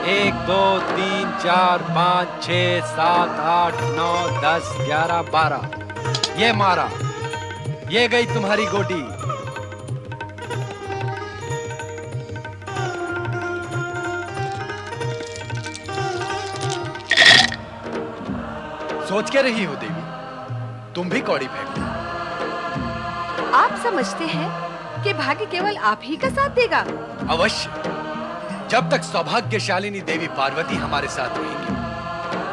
1 2 3 4 5 6 7 8 9 10 11 12। ये मारा, ये गई तुम्हारी गोटी। सोच के रही हो देवी, तुम भी कौड़ी फेंको। आप समझते हैं कि भाग्य केवल आप ही का साथ देगा? अवश्य। जब तक सौभाग्यशालिनी देवी पार्वती हमारे साथ रहेंगी,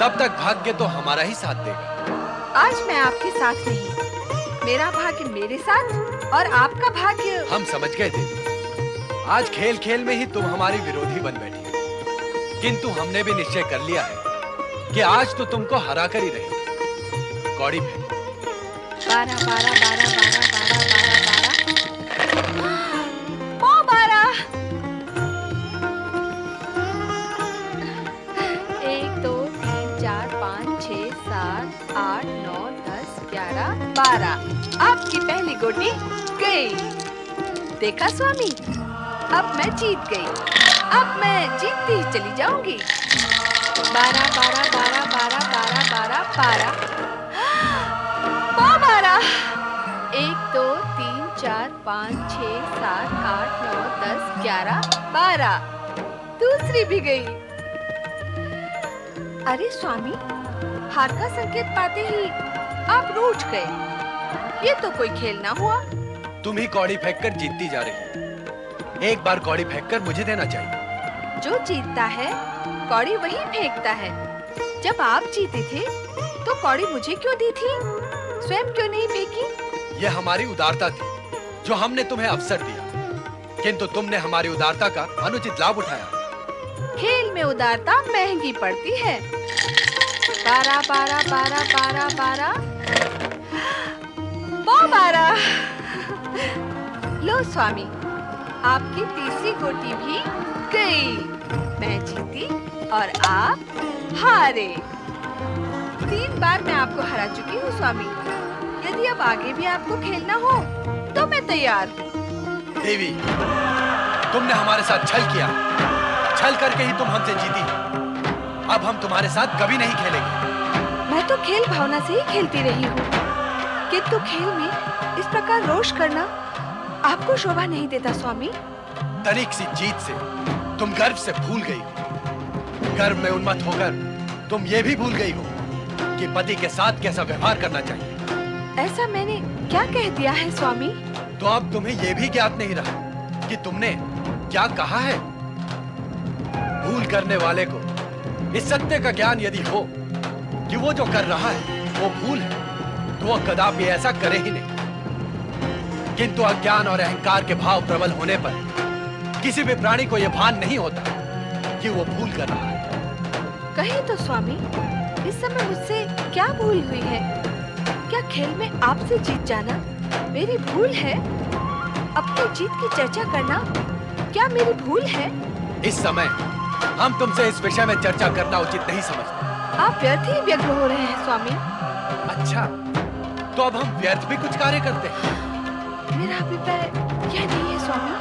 तब तक भाग्य तो हमारा ही साथ देगा। आज मैं आपके साथ नहीं, मेरा भाग्य मेरे साथ और आपका भाग्य। हम समझ गए देवी, आज खेल खेल में ही तुम हमारी विरोधी बन बैठी हो। किंतु हमने भी निश्चय कर लिया है कि आज तो तुमको हरा कर ही रहेंगे। कौड़ी फेंको। 12 12 12 12 12 12 1 2 3 4 5 6 7 8 9 10 11 12। आपकी पहली गोटी गई। देखा स्वामी, अब मैं जीत गई। अब मैं जीतती ही चली जाऊंगी। 12 12 12 12 12 12 12 12। 1 2 3 4 5 6 7 8 9 10 11 12। दूसरी भी गई। अरे स्वामी, हार का संकेत पाते ही आप रूठ गए। ये तो कोई खेल ना हुआ। तुम ही कौड़ी फेंककर जीतती जा रही हो। एक बार कौड़ी फेंककर मुझे देना चाहिए। जो जीतता है कौड़ी वही फेंकता है। जब आप जीते थे तो कौड़ी मुझे क्यों दी थी? स्वयं क्यों नहीं फेंकी? यह हमारी उदारता थी जो हमने तुम्हें अवसर दिया, किंतु तुमने हमारी उदारता का अनुचित लाभ उठाया। खेल में उदारता महंगी पड़ती है। 12 12 12 12 12 12। लो स्वामी, आपकी तीसरी गोटी भी गई। मैं जीती और आप हारे। 3 बार मैं आपको हरा चुकी हूँ स्वामी। यदि अब आगे भी आपको खेलना हो तो मैं तैयार हूँ। देवी, तुमने हमारे साथ छल किया। छल करके ही तुम हमसे जीती। अब हम तुम्हारे साथ कभी नहीं खेलेंगे। मैं तो खेल भावना से ही खेलती रही हूँ, किंतु खेल में इस प्रकार रोष करना आपको शोभा नहीं देता स्वामी। तनिक सी जीत से तुम गर्व से भूल गई हो। गर्व में उन्मत्त होकर तुम ये भी भूल गई हो कि पति के साथ कैसा व्यवहार करना चाहिए। ऐसा मैंने क्या कह दिया है स्वामी? तो अब तुम्हें ये भी ज्ञात नहीं रहा कि तुमने क्या कहा है। भूल करने वाले को इस सत्य का ज्ञान यदि हो कि वो जो कर रहा है वो भूल है, तो वह कदापि ऐसा करे ही नहीं। किंतु अज्ञान और अहंकार के भाव प्रबल होने पर किसी भी प्राणी को यह भान नहीं होता कि वो भूल कर रहा है। कहिए तो स्वामी, इस समय मुझसे क्या भूल हुई है? क्या खेल में आपसे जीत जाना मेरी भूल है? अपनी जीत की चर्चा करना क्या मेरी भूल है? इस समय हम तुमसे इस विषय में चर्चा करना उचित नहीं समझते। आप व्यर्थ ही व्यग्र हो रहे हैं स्वामी। अच्छा, तो अब हम व्यर्थ भी कुछ कार्य करते हैं। मेरा अभिप्राय यह नहीं है स्वामी।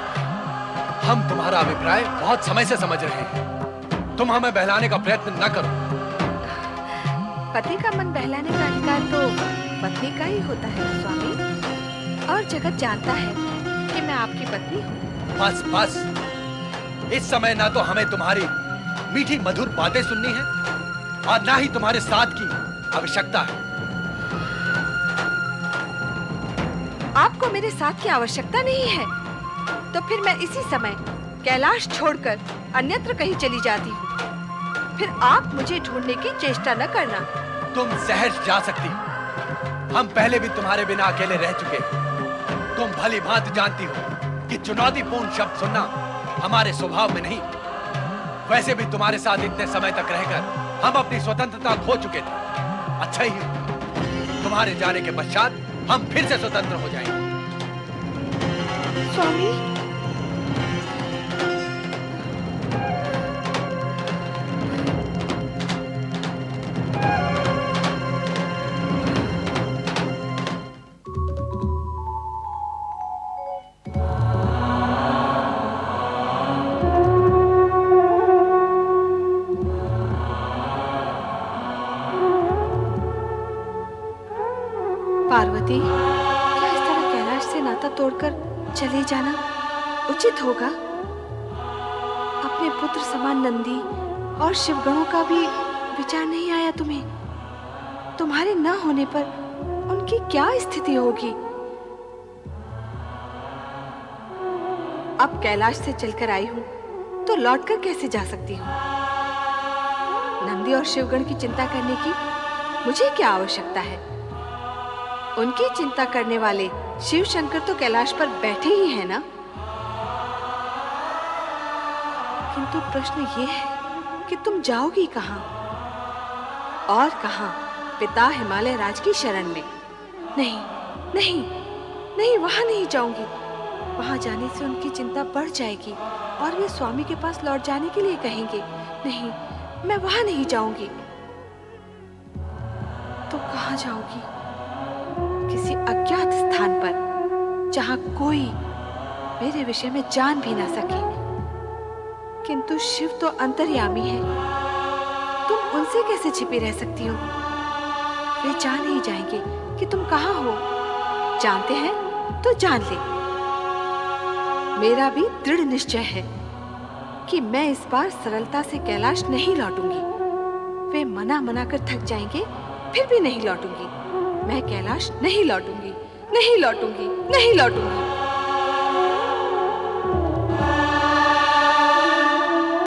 हम तुम्हारा अभिप्राय बहुत समय से समझ रहे हैं। तुम हमें बहलाने का प्रयत्न न करो। पति का मन बहलाने का अधिकार तो पत्नी का ही होता है स्वामी, और जगत जानता है कि मैं आपकी पत्नी हूँ। बस बस, इस समय ना तो हमें तुम्हारी मीठी मधुर बातें सुननी है और ना ही तुम्हारे साथ की आवश्यकता है। आपको मेरे साथ की आवश्यकता नहीं है तो फिर मैं इसी समय कैलाश छोड़कर अन्यत्र कहीं चली जाती हूँ। फिर आप मुझे ढूंढने की चेष्टा न करना। तुम सहज जा सकती हो। हम पहले भी तुम्हारे बिना अकेले रह चुके हैं। तुम भली भांति जानती हो कि चुनौतीपूर्ण शब्द सुनना हमारे स्वभाव में नहीं। वैसे भी तुम्हारे साथ इतने समय तक रहकर हम अपनी स्वतंत्रता खो चुके थे। अच्छा ही हो, तुम्हारे जाने के पश्चात हम फिर से स्वतंत्र हो जाएंगे। स्वामी, नंदी, क्या इस तरह कैलाश से नाता तोड़कर चले जाना उचित होगा? अपने पुत्र समान नंदी और शिवगणों का भी विचार नहीं आया तुम्हें? तुम्हारे न होने पर उनकी क्या स्थिति होगी? अब कैलाश से चलकर आई हूं तो लौटकर कैसे जा सकती हूँ? नंदी और शिवगण की चिंता करने की मुझे क्या आवश्यकता है? उनकी चिंता करने वाले शिव शंकर तो कैलाश पर बैठे ही हैं ना। किंतु प्रश्न ये है कि तुम जाओगी कहां और कहां? पिता हिमालय राज की शरण में। नहीं नहीं नहीं, वहां नहीं जाऊंगी। वहां जाने से उनकी चिंता बढ़ जाएगी और वे स्वामी के पास लौट जाने के लिए कहेंगे। नहीं, मैं वहां नहीं जाऊंगी। तो कहां जाओगी? किसी अज्ञात स्थान पर जहां कोई मेरे विषय में जान भी ना सके। किंतु शिव तो अंतर्यामी है, तुम उनसे कैसे छिपी रह सकती हो? वे जान ही जाएंगे कि तुम कहां हो। जानते हैं तो जान ले। मेरा भी दृढ़ निश्चय है कि मैं इस बार सरलता से कैलाश नहीं लौटूंगी। वे मना मना कर थक जाएंगे, फिर भी नहीं लौटूंगी। मैं कैलाश नहीं लौटूंगी, नहीं लौटूंगी, नहीं लौटूंगी।